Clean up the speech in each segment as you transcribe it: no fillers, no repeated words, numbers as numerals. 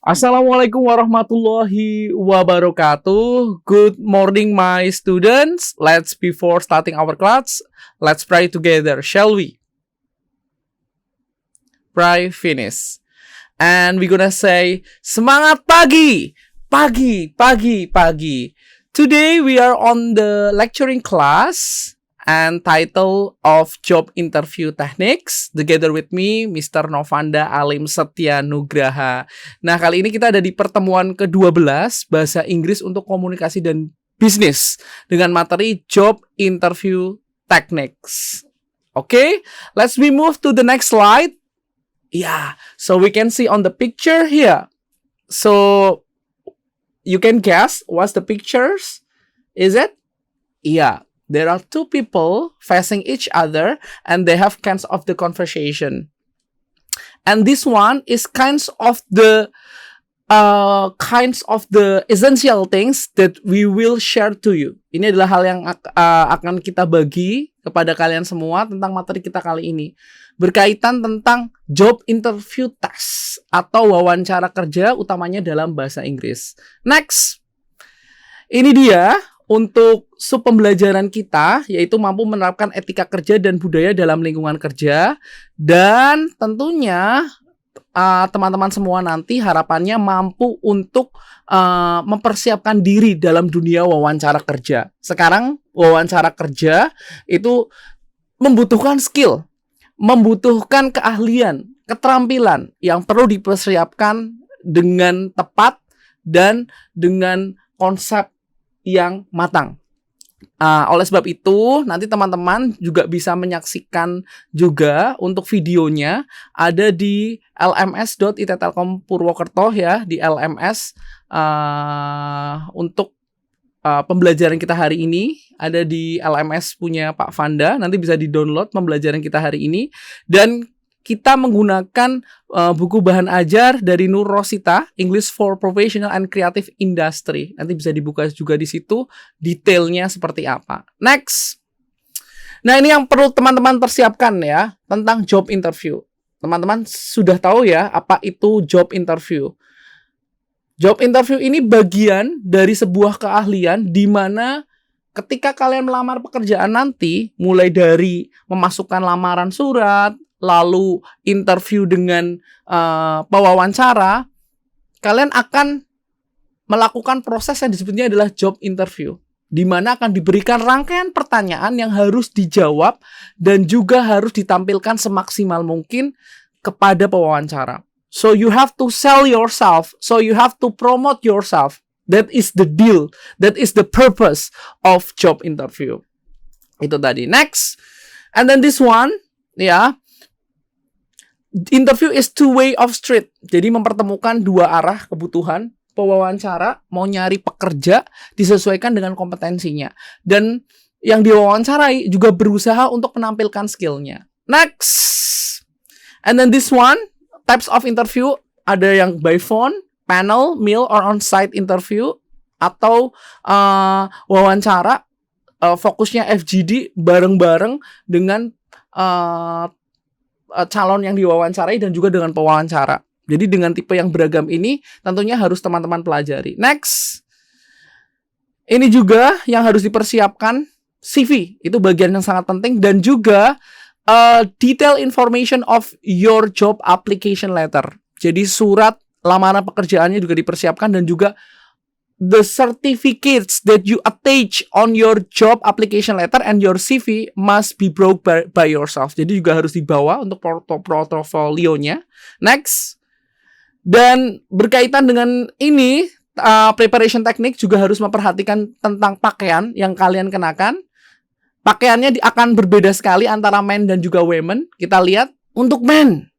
Assalamualaikum warahmatullahi wabarakatuh. Good morning, my students. Before starting our class, let's pray together, shall we? Pray finish. And we're gonna say, semangat pagi, pagi, pagi, pagi. Today we are on the lecturing class and title of Job Interview Techniques. Together with me, Mr. Novanda Alim Setia Nugraha. Nah, kali ini kita ada di pertemuan ke-12 Bahasa Inggris untuk Komunikasi dan Bisnis dengan materi Job Interview Techniques. Okay, let's move to the next slide. Yeah, so we can see on the picture here. So, you can guess what's the pictures? Is it? Yeah. There are two people facing each other and they have kinds of the conversation. And this one is kinds of the essential things that we will share to you. Ini adalah hal yang akan kita bagi kepada kalian semua tentang materi kita kali ini. Berkaitan tentang job interview test atau wawancara kerja utamanya dalam bahasa Inggris. Next. Ini dia untuk sub pembelajaran kita, yaitu mampu menerapkan etika kerja dan budaya dalam lingkungan kerja. Dan tentunya teman-teman semua nanti harapannya mampu untuk mempersiapkan diri dalam dunia wawancara kerja. Sekarang wawancara kerja itu membutuhkan skill, membutuhkan keahlian, keterampilan yang perlu dipersiapkan dengan tepat dan dengan konsep yang matang. Oleh sebab itu, nanti teman-teman juga bisa menyaksikan juga untuk videonya ada di lms.it.telkom Purwokerto ya, di LMS untuk pembelajaran kita hari ini ada di LMS punya Pak Vanda. Nanti bisa di-download pembelajaran kita hari ini dan kita menggunakan buku bahan ajar dari Nur Rosita, English for Professional and Creative Industry. Nanti bisa dibuka juga di situ detailnya seperti apa. Next. Nah, ini yang perlu teman-teman persiapkan ya tentang job interview. Teman-teman sudah tahu ya apa itu job interview. Job interview ini bagian dari sebuah keahlian di mana ketika kalian melamar pekerjaan nanti, mulai dari memasukkan lamaran surat, lalu interview dengan pewawancara, kalian akan melakukan proses yang disebutnya adalah job interview, di mana akan diberikan rangkaian pertanyaan yang harus dijawab dan juga harus ditampilkan semaksimal mungkin kepada pewawancara. So you have to sell yourself, so you have to promote yourself. That is the deal, that is the purpose of job interview. Itu tadi. Next, and then this one, ya. Interview is two way of street. Jadi mempertemukan dua arah kebutuhan. Pewawancara mau nyari pekerja disesuaikan dengan kompetensinya. Dan yang diwawancarai juga berusaha untuk menampilkan skillnya. Next. And then this one, types of interview. Ada yang by phone, panel, meal, or on-site interview. Atau wawancara. Fokusnya FGD bareng-bareng dengan calon yang diwawancarai dan juga dengan pewawancara. Jadi dengan tipe yang beragam ini tentunya harus teman-teman pelajari. Next. Ini juga yang harus dipersiapkan CV. Itu bagian yang sangat penting dan juga detail information of your job application letter. Jadi surat lamaran pekerjaannya juga dipersiapkan dan juga the certificates that you attach on your job application letter and your CV must be brought by yourself. Jadi juga harus dibawa untuk portofolionya. Next. Dan berkaitan dengan ini, preparation technique juga harus memperhatikan tentang pakaian yang kalian kenakan. Pakaiannya akan berbeda sekali antara men dan juga women. Kita lihat untuk men.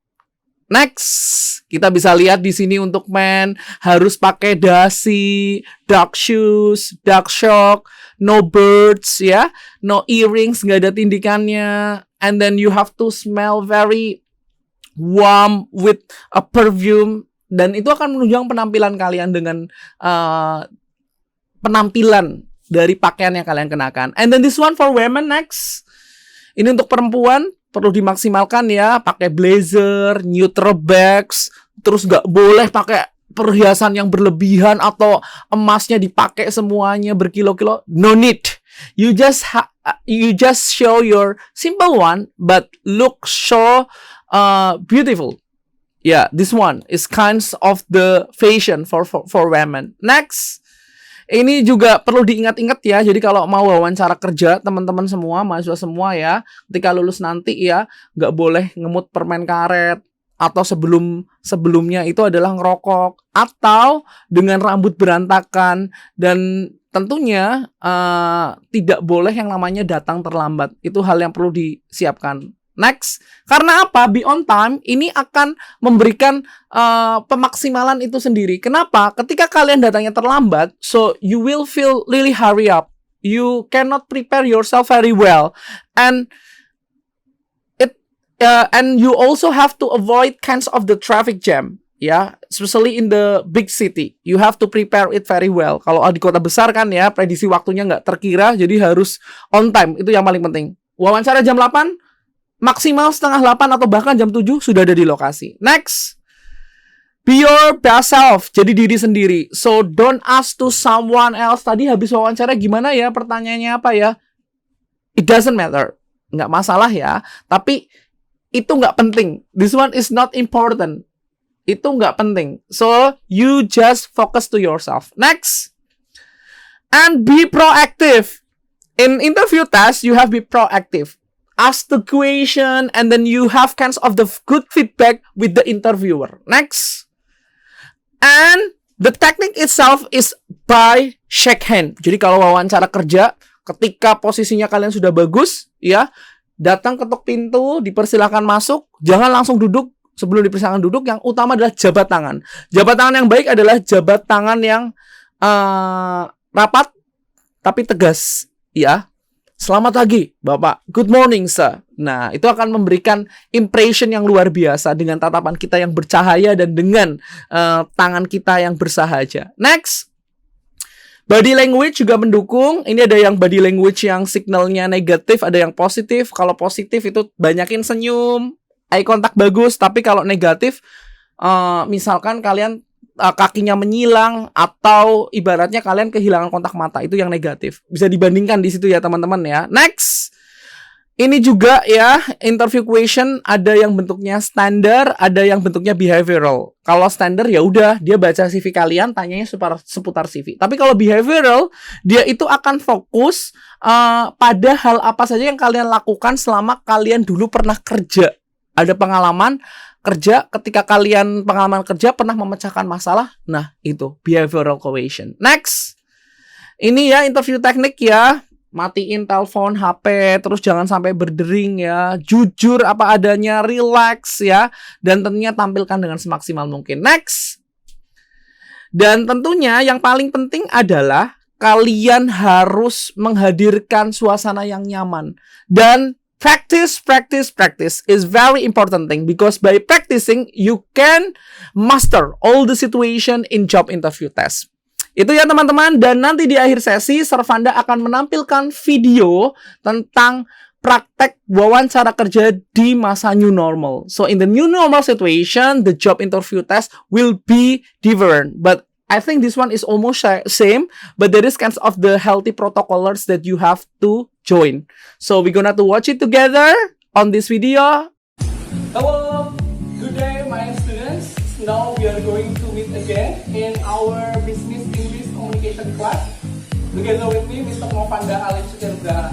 Next, kita bisa lihat di sini untuk men harus pakai dasi, dark shoes, dark shock, no birds ya, no earrings, nggak ada tindikannya, and then you have to smell very warm with a perfume, dan itu akan menunjang penampilan kalian dengan penampilan dari pakaian yang kalian kenakan. And then this one for women next. Ini untuk perempuan perlu dimaksimalkan ya, pakai blazer, neutral bags, terus nggak boleh pakai perhiasan yang berlebihan atau emasnya dipakai semuanya berkilo-kilo. No need. You just show your simple one, but look so beautiful. Yeah, this one is kinds of the fashion for women. Next, ini juga perlu diingat-ingat ya. Jadi kalau mau wawancara kerja, teman-teman semua, mahasiswa semua ya, ketika lulus nanti ya, nggak boleh ngemut permen karet, atau sebelumnya itu adalah ngerokok, atau dengan rambut berantakan, dan tentunya tidak boleh yang namanya datang terlambat. Itu hal yang perlu disiapkan. Next, karena apa? Be on time ini akan memberikan pemaksimalan itu sendiri. Kenapa? Ketika kalian datangnya terlambat, so you will feel really hurry up. You cannot prepare yourself very well, and you also have to avoid kinds of the traffic jam. Ya, especially in the big city, you have to prepare it very well. Kalau di kota besar kan ya, prediksi waktunya nggak terkira, jadi harus on time. Itu yang paling penting. Wawancara jam 8, maksimal setengah 8 atau bahkan jam 7 sudah ada di lokasi. Next, be your best self. Jadi diri sendiri. So don't ask to someone else. Tadi habis wawancara gimana ya? Pertanyaannya apa ya? It doesn't matter. Nggak masalah ya. Tapi itu nggak penting. This one is not important. Itu nggak penting. So you just focus to yourself. Next, and be proactive. In interview test, you have to be proactive. Ask the question, and then you have kinds of the good feedback with the interviewer. Next, and the technique itself is by shake hand. Jadi kalau wawancara kerja, ketika posisinya kalian sudah bagus, ya, datang ketuk pintu, dipersilakan masuk, jangan langsung duduk. Sebelum dipersilakan duduk, yang utama adalah jabat tangan. Jabat tangan yang baik adalah jabat tangan yang rapat tapi tegas, ya. Selamat pagi, Bapak. Good morning, sir. Nah, itu akan memberikan impression yang luar biasa dengan tatapan kita yang bercahaya dan dengan tangan kita yang bersahaja. Next, body language juga mendukung. Ini ada yang body language yang signalnya negatif, ada yang positif. Kalau positif itu banyakin senyum, eye contact bagus. Tapi kalau negatif, misalkan kalian kakinya menyilang atau ibaratnya kalian kehilangan kontak mata, itu yang negatif. Bisa dibandingkan di situ ya teman-teman ya. Next, ini juga ya interview question, ada yang bentuknya standar, ada yang bentuknya behavioral. Kalau standar ya udah dia baca CV kalian, tanyanya seputar CV. Tapi kalau behavioral, dia itu akan fokus pada hal apa saja yang kalian lakukan selama kalian dulu pernah kerja. Ada pengalaman kerja, ketika kalian pengalaman kerja pernah memecahkan masalah. Nah, itu behavioral question. Next, ini ya interview teknik ya. Matiin telepon, HP, terus jangan sampai berdering ya. Jujur apa adanya, relax ya. Dan tentunya tampilkan dengan semaksimal mungkin. Next. Dan tentunya yang paling penting adalah kalian harus menghadirkan suasana yang nyaman. Dan practice is very important thing, because by practicing you can master all the situation in job interview test. Itu ya teman-teman, dan nanti di akhir sesi Servanda akan menampilkan video tentang praktek wawancara kerja di masa new normal. So in the new normal situation, the job interview test will be different, but I think this one is almost same, but there is kinds of the healthy protocols that you have to join. So we're gonna to watch it together on this video. Hello, good day my students. Now we are going to meet again in our business English communication class. Together with me, Mr. Novanda Alim Sutirda.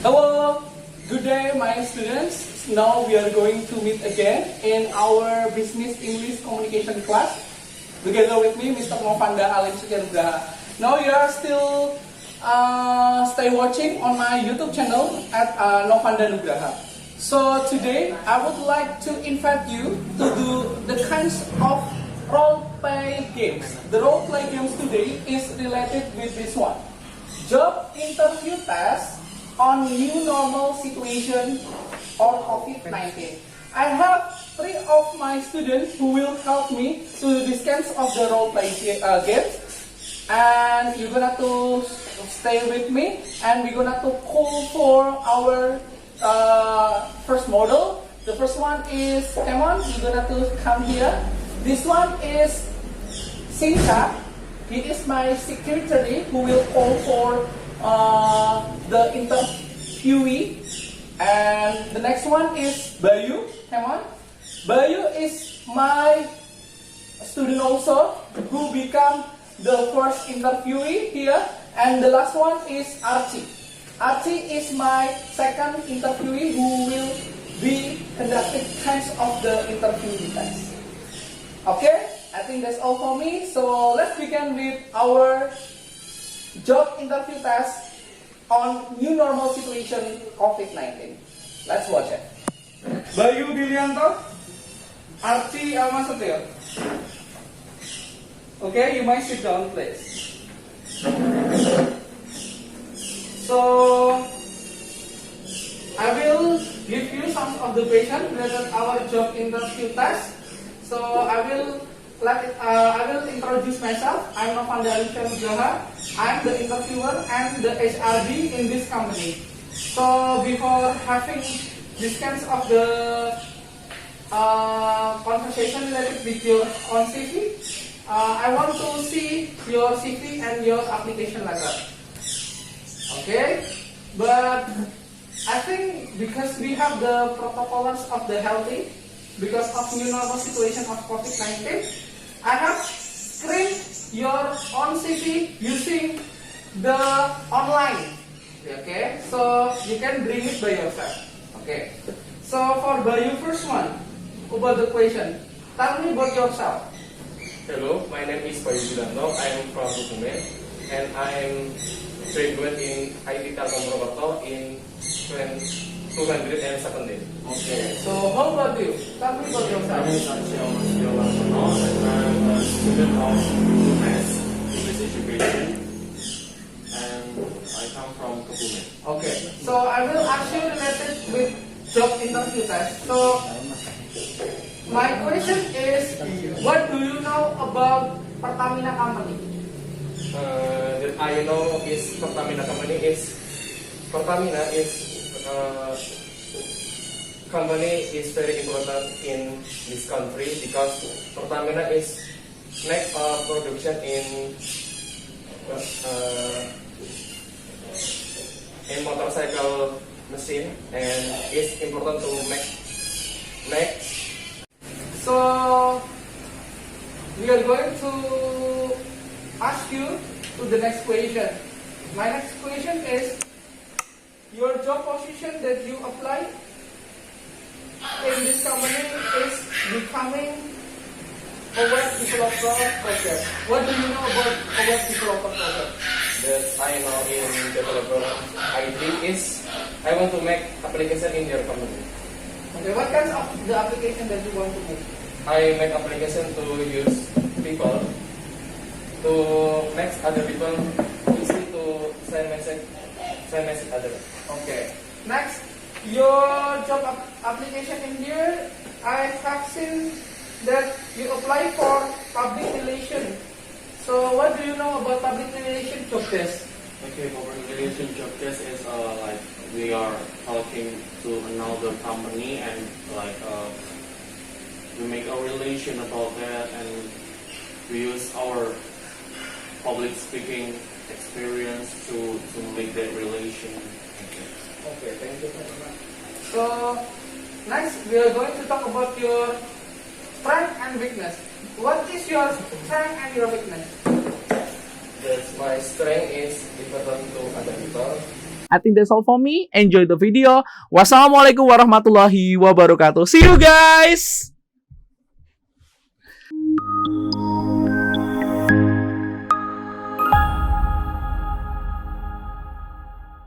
Hello, good day my students. Now we are going to meet again in our business English communication class. Together with me, Mr. Novanda Alim Sutirda. Now you are still stay watching on my YouTube channel at Novanda Nugraha. So today I would like to invite you to do the kinds of role play games. The role play games today is related with this one. Job interview test on new normal situation or COVID-19. I have three of my students who will help me to do this kinds of the role play games. And you're gonna to stay with me, and we're gonna to call for our first model. The first one is Emon. You're gonna to come here. This one is Sinta. He is my secretary who will call for the interviewee. And the next one is Bayu. Come on. Bayu is my student also who become the first interviewee here. And the last one is Archie. Archie is my second interviewee who will be conducting kinds of the interview test. Okay, I think that's all for me. So let's begin with our job interview test on new normal situation COVID-19. Let's watch it. Bayu Bilianto, Archie Almasetir. Okay, you might sit down, please. So I will give you some of the questions related our job interview test. So I will introduce myself. I'm Novanda Alisha Nugraha. I'm the interviewer and the HRD in this company. So before having this kinds of the conversation related with your own CV, I want to see your CV and your application letter. Okay, but I think because we have the protocols of the healthy, because of new normal situation of COVID-19, I have screened your own CV using the online. Okay, so you can bring it by yourself. Okay, so for Bayu first one, about the question, tell me about yourself. Hello, my name is Bayu Bilanto. I am from Kebumen, and I am graduate in IT Telkom Purwokerto in 2017. Okay, so how about you? Tell me about yourself. My name is Archie Almasetir, and I'm a student of UMass, English Education, and I come from Kebumen. Okay, so I will ask you related with job interview test. So my question is, what do you know about Pertamina company? That I know is Pertamina company is company is very important in this country because Pertamina is make production in motorcycle machine, and it's important to make. So we are going to ask you to the next question. My next question is, your job position that you apply in this company is becoming a web developer project. What do you know about a web developer project? That I know in developer IT is I want to make application in your company. Okay, what kinds of the application that you want to make? I make application to use people to make other people easy to send message other. Okay. Next, your job application in here, I have seen that you apply for public relation. So what do you know about public relation job test? Okay, public relation job test is like we are talking to another company and like we make a relation about that, and we use our public speaking experience to make that relation. Okay, thank you very much. So next, we are going to talk about your strength and weakness. What is your strength and your weakness? That my strength is important to other people. I think that's all for me. Enjoy the video. Wassalamualaikum warahmatullahi wabarakatuh. See you guys.